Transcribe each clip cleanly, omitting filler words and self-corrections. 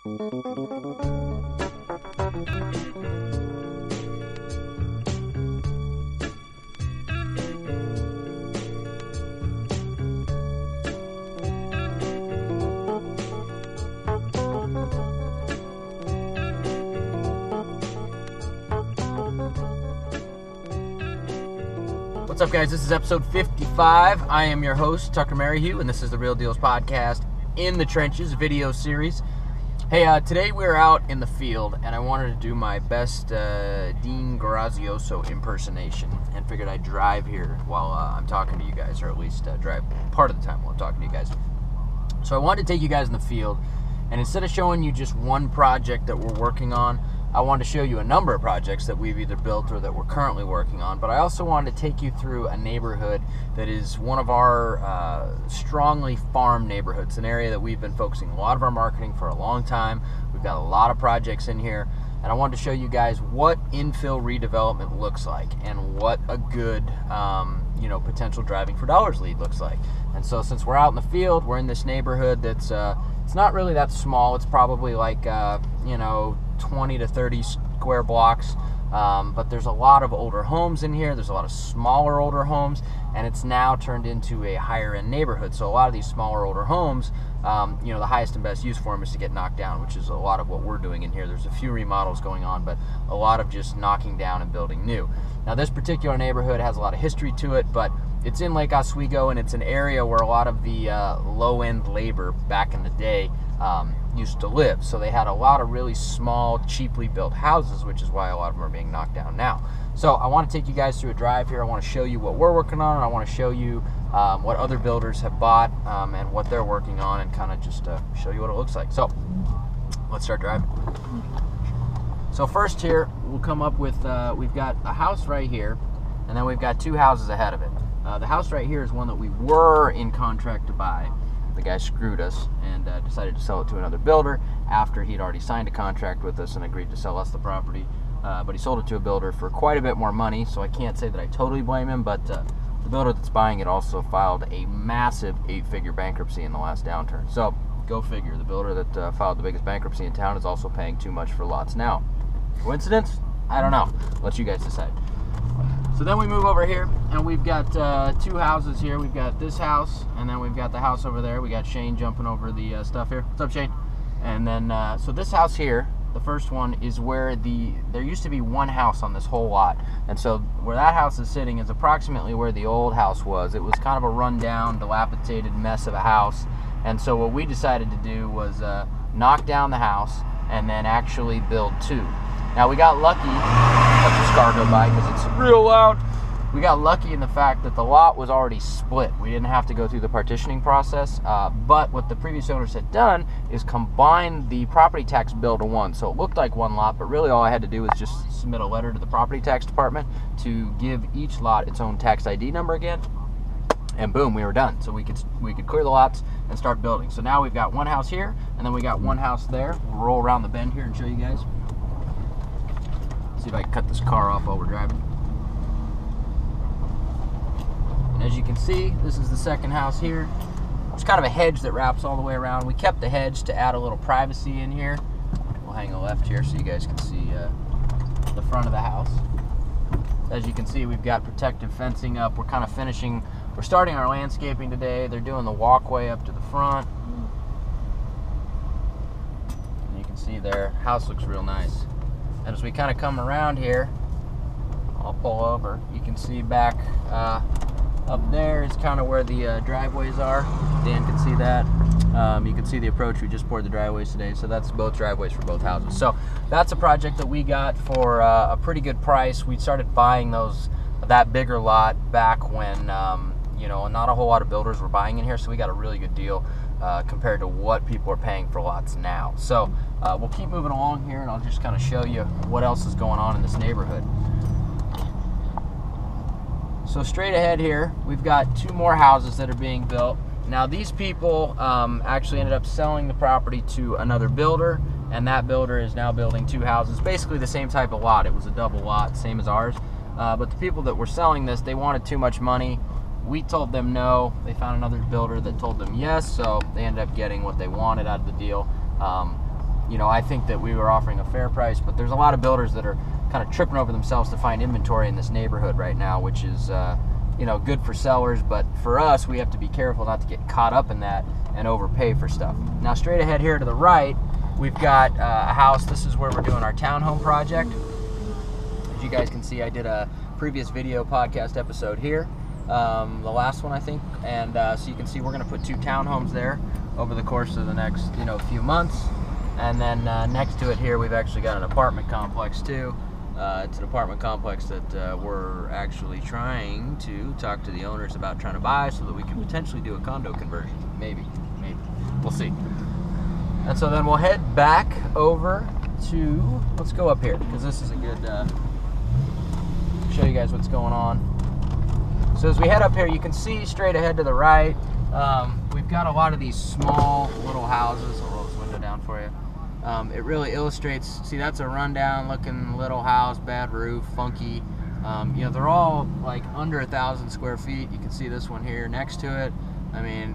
What's up, guys? This is episode 55. I am your host, Tucker Merrihew, and this is the Real Dealz podcast in the trenches video series. Hey, today we're out in the field, and I wanted to do my best Dean Grazioso impersonation, and figured I'd drive here while I'm talking to you guys, or at least drive part of the time while I'm talking to you guys. So I wanted to take you guys in the field, and instead of showing you just one project that we're working on, I wanted to show you a number of projects that we've either built or that we're currently working on, but I also wanted to take you through a neighborhood that is one of our strongly farm neighborhoods, an area that we've been focusing a lot of our marketing for a long time. We've got a lot of projects in here, and I wanted to show you guys what infill redevelopment looks like and what a good potential driving for dollars lead looks like. And so since we're out in the field, we're in this neighborhood that's it's not really that small. It's probably like 20 to 30 square blocks, but there's a lot of older homes in here. There's a lot of smaller older homes, and it's now turned into a higher end neighborhood. So a lot of these smaller older homes, the highest and best use for them is to get knocked down, which is a lot of what we're doing in here. There's a few remodels going on, but a lot of just knocking down and building new. Now this particular neighborhood has a lot of history to it, but it's in Lake Oswego, and it's an area where a lot of the low-end labor back in the day used to live. So they had a lot of really small, cheaply built houses, which is why a lot of them are being knocked down now. So I want to take you guys through a drive here. I want to show you what we're working on, and I want to show you what other builders have bought and what they're working on, and kind of just show you what it looks like. So let's start driving. So first here, we'll come up with, we've got a house right here, and then we've got two houses ahead of it. The house right here is one that we were in contract to buy. The guy screwed us and decided to sell it to another builder after he'd already signed a contract with us and agreed to sell us the property. But he sold it to a builder for quite a bit more money, so I can't say that I totally blame him, but the builder that's buying it also filed a massive 8-figure bankruptcy in the last downturn. So go figure, the builder that filed the biggest bankruptcy in town is also paying too much for lots now. Coincidence? I don't know. Let you guys decide. So then we move over here, and we've got two houses here. We've got this house, and then we've got the house over there. We got Shane jumping over the stuff here. What's up, Shane? And then, so this house here, the first one, is where there used to be one house on this whole lot. And so where that house is sitting is approximately where the old house was. It was kind of a rundown, dilapidated mess of a house. And so what we decided to do was knock down the house and then actually build two. Now we got lucky, let this car go by because it's real loud. We got lucky in the fact that the lot was already split. We didn't have to go through the partitioning process, but what the previous owners had done is combine the property tax bill to one. So it looked like one lot, but really all I had to do was just submit a letter to the property tax department to give each lot its own tax ID number again, and boom, we were done. So we could clear the lots and start building. So now we've got one house here, and then we got one house there. We'll roll around the bend here and show you guys. See if I can cut this car off while we're driving. And as you can see, this is the second house here. There's kind of a hedge that wraps all the way around. We kept the hedge to add a little privacy in here. We'll hang a left here so you guys can see the front of the house. As you can see, we've got protective fencing up. We're kind of finishing, we're starting our landscaping today. They're doing the walkway up to the front. And you can see their house looks real nice. And as we kind of come around here, I'll pull over. You can see back up there is kind of where the driveways are. Dan can see that. You can see the approach. We just poured the driveways today, so that's both driveways for both houses. So that's a project that we got for a pretty good price. We started buying that bigger lot back when not a whole lot of builders were buying in here, so we got a really good deal compared to what people are paying for lots now. So we'll keep moving along here, and I'll just kind of show you what else is going on in this neighborhood. So straight ahead here, we've got two more houses that are being built. Now these people actually ended up selling the property to another builder, and that builder is now building two houses, basically the same type of lot. It was a double lot, same as ours. But the people that were selling this, they wanted too much money. We told them no. They found another builder that told them yes, so they ended up getting what they wanted out of the deal. I think that we were offering a fair price, but there's a lot of builders that are kind of tripping over themselves to find inventory in this neighborhood right now, which is good for sellers, but for us, we have to be careful not to get caught up in that and overpay for stuff. Now, straight ahead here to the right, we've got a house. This is where we're doing our townhome project. As you guys can see, I did a previous video podcast episode here, the last one, I think, and so you can see we're going to put 2 townhomes there over the course of the next few months. And then next to it here, we've actually got an apartment complex too. It's an apartment complex that we're actually trying to talk to the owners about trying to buy, so that we can potentially do a condo conversion. Maybe. We'll see. And so then we'll head back over to, let's go up here, because this is a good, show you guys what's going on. So as we head up here, you can see straight ahead to the right, we've got a lot of these small little houses. I'll roll this window down for you. It really illustrates, see, that's a rundown looking little house, bad roof, funky. They're all like under 1,000 square feet. You can see this one here next to it. I mean,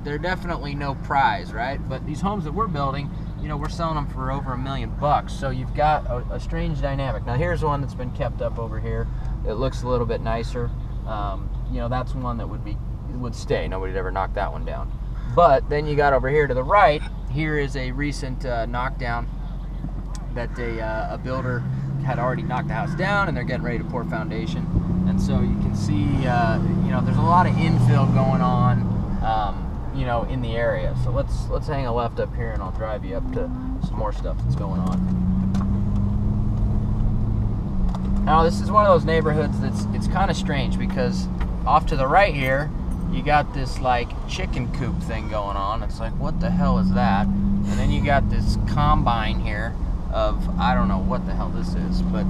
they're definitely no prize, right? But these homes that we're building, we're selling them for over $1 million. So you've got a strange dynamic. Now here's one that's been kept up over here. It looks a little bit nicer. That's one that would stay. Nobody'd ever knock that one down. But then you got over here to the right, here is a recent knockdown that a builder had already knocked the house down, and they're getting ready to pour foundation. And so you can see, there's a lot of infill going on, in the area. So let's hang a left up here, and I'll drive you up to some more stuff that's going on. Now this is one of those neighborhoods it's kind of strange, because off to the right here, you got this like chicken coop thing going on. It's like, what the hell is that? And then you got this combine here of, I don't know what the hell this is, but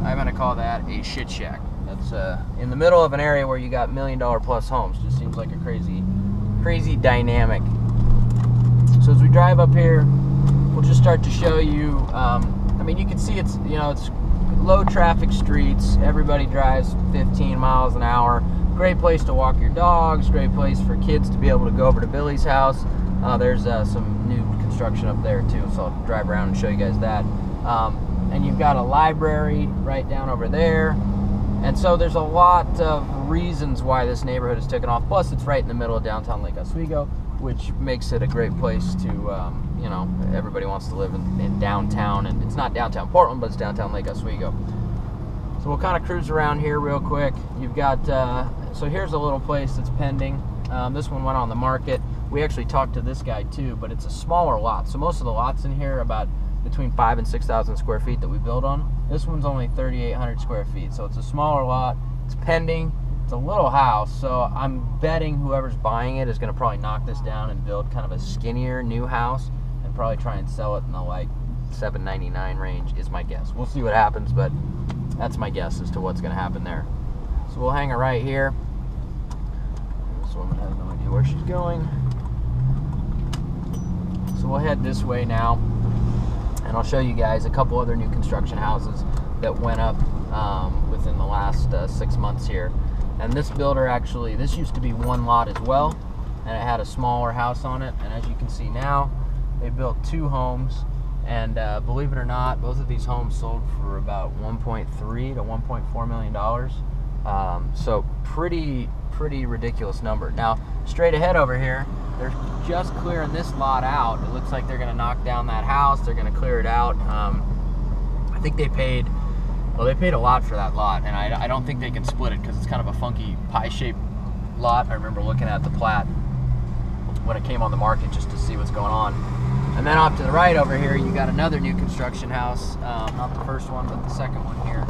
I'm gonna call that a shit shack. That's in the middle of an area where you got $1 million plus homes. Just seems like a crazy dynamic. So as we drive up here, we'll just start to show you, you can see it's low traffic streets. Everybody drives 15 miles an hour. Great place to walk your dogs. Great place for kids to be able to go over to Billy's house. There's some new construction up there too, so I'll drive around and show you guys that. And you've got a library right down over there. And so there's a lot of reasons why this neighborhood has taken off. Plus, it's right in the middle of downtown Lake Oswego, which makes it a great place to, everybody wants to live in downtown. And it's not downtown Portland, but it's downtown Lake Oswego. So we'll kind of cruise around here real quick. You've got, so here's a little place that's pending. This one went on the market. We actually talked to this guy too, but it's a smaller lot. So most of the lots in here are about between 5,000 and 6,000 square feet that we build on. This one's only 3,800 square feet. So it's a smaller lot. It's pending. It's a little house. So I'm betting whoever's buying it is going to probably knock this down and build kind of a skinnier new house and probably try and sell it in the like $799 range is my guess. We'll see what happens, but that's my guess as to what's going to happen there. So we'll hang her right here. This woman has no idea where she's going. So we'll head this way now, and I'll show you guys a couple other new construction houses that went up within the last 6 months here. And this builder actually, this used to be one lot as well, and it had a smaller house on it. And as you can see now, they built 2 homes, and believe it or not, both of these homes sold for about $1.3 to $1.4 million. So pretty ridiculous number. Now, straight ahead over here, they're just clearing this lot out. It looks like they're going to knock down that house. They're going to clear it out. I think they paid a lot for that lot, and I don't think they can split it because it's kind of a funky pie-shaped lot. I remember looking at the plat when it came on the market just to see what's going on. And then off to the right over here, you got another new construction house. Not the first one, but the second one here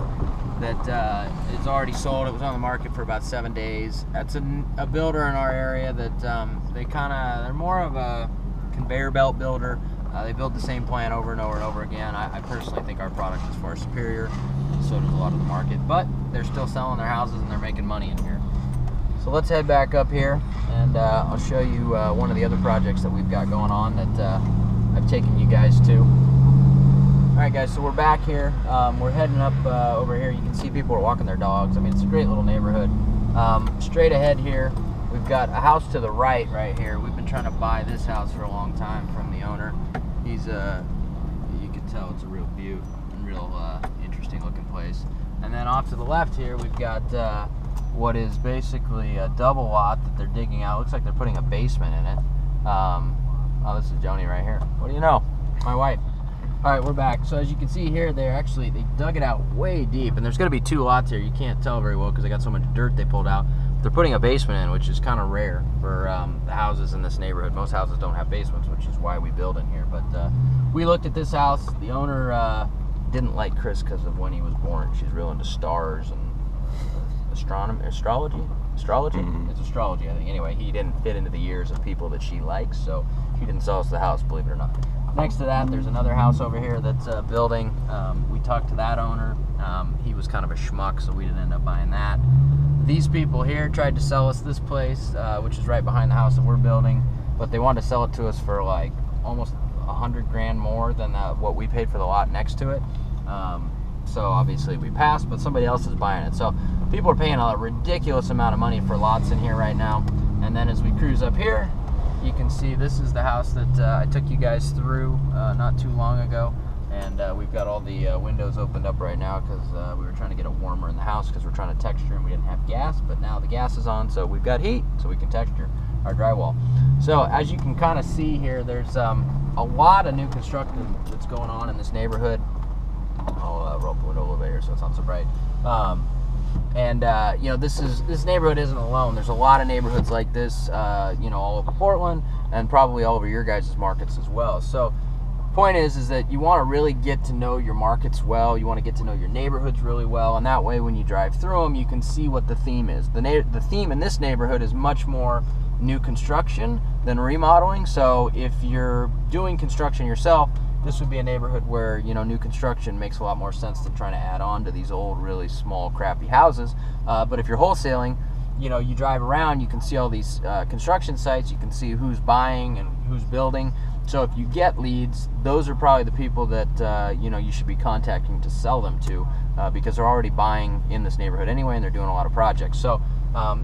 that is already sold. It was on the market for about 7 days. That's a builder in our area that they're more of a conveyor belt builder. They build the same plan over and over and over again. I personally think our product is far superior. So does a lot of the market, but they're still selling their houses and they're making money in here. So let's head back up here, and I'll show you one of the other projects that we've got going on that I've taken you guys to. Alright guys, so we're back here. We're heading up over here. You can see people are walking their dogs. I mean, it's a great little neighborhood. Straight ahead here We've got a house to the right here. We've been trying to buy this house for a long time from the owner. He's you can tell it's a real beaut, real interesting looking place. And then off to the left here, we've got what is basically a double lot that they're digging out. Looks like they're putting a basement in it. Oh, this is Joni right here. What do you know? My wife. All right, we're back. So as you can see here, they dug it out way deep, and there's going to be 2 lots here. You can't tell very well because they got so much dirt they pulled out. They're putting a basement in, which is kind of rare for the houses in this neighborhood. Most houses don't have basements, which is why we build in here. But we looked at this house. The owner didn't like Chris because of when he was born. She's real into stars and astrology. Mm-hmm. It's astrology, I think. Anyway, he didn't fit into the years of people that she likes, so she didn't sell us the house, believe it or not. Next to that, there's another house over here that's building. We talked to that owner. He was kind of a schmuck, so we didn't end up buying that. These people here tried to sell us this place, which is right behind the house that we're building, but they wanted to sell it to us for like almost $100,000 more than what we paid for the lot next to it. So obviously we passed, but somebody else is buying it. So people are paying a ridiculous amount of money for lots in here right now. And then as we cruise up here, you can see this is the house that I took you guys through not too long ago. And we've got all the windows opened up right now because we were trying to get it warmer in the house because we're trying to texture and we didn't have gas. But now the gas is on, so we've got heat, so we can texture our drywall. So as you can kind of see here, there's a lot of new construction that's going on in this neighborhood. I'll roll up the window a little bit here so it's not so bright. You know, this neighborhood isn't alone. There's a lot of neighborhoods like this, you know, all over Portland and probably all over your guys' markets as well. So point is that you want to really get to know your markets well. You want to get to know your neighborhoods really well, and that way when you drive through them, you can see what the theme is. The theme in this neighborhood is much more new construction than remodeling. So if you're doing construction yourself, this would be a neighborhood where, you know, new construction makes a lot more sense than trying to add on to these old, really small, crappy houses. But if you're wholesaling, you know, you drive around, you can see all these construction sites, you can see who's buying and who's building. So if you get leads, those are probably the people that, you know, you should be contacting to sell them to because they're already buying in this neighborhood anyway and they're doing a lot of projects. So,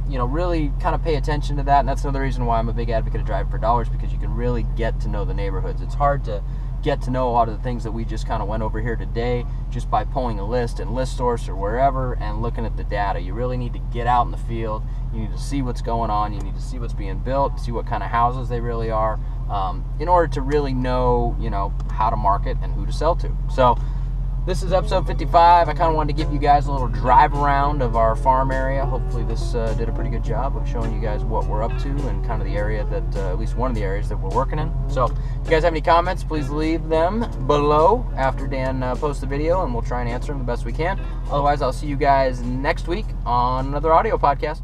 you know, really kind of pay attention to that. And that's another reason why I'm a big advocate of driving for dollars, because you can really get to know the neighborhoods. It's hard to get to know a lot of the things that we just kind of went over here today just by pulling a list in List Source or wherever and looking at the data. You really need to get out in the field. You need to see what's going on. You need to see what's being built, see what kind of houses they really are, in order to really know, you know, how to market and who to sell to. So this is episode 55. I kind of wanted to give you guys a little drive around of our farm area. Hopefully this did a pretty good job of showing you guys what we're up to and kind of the area that, at least one of the areas that we're working in. So if you guys have any comments, please leave them below after Dan posts the video, and we'll try and answer them the best we can. Otherwise, I'll see you guys next week on another audio podcast.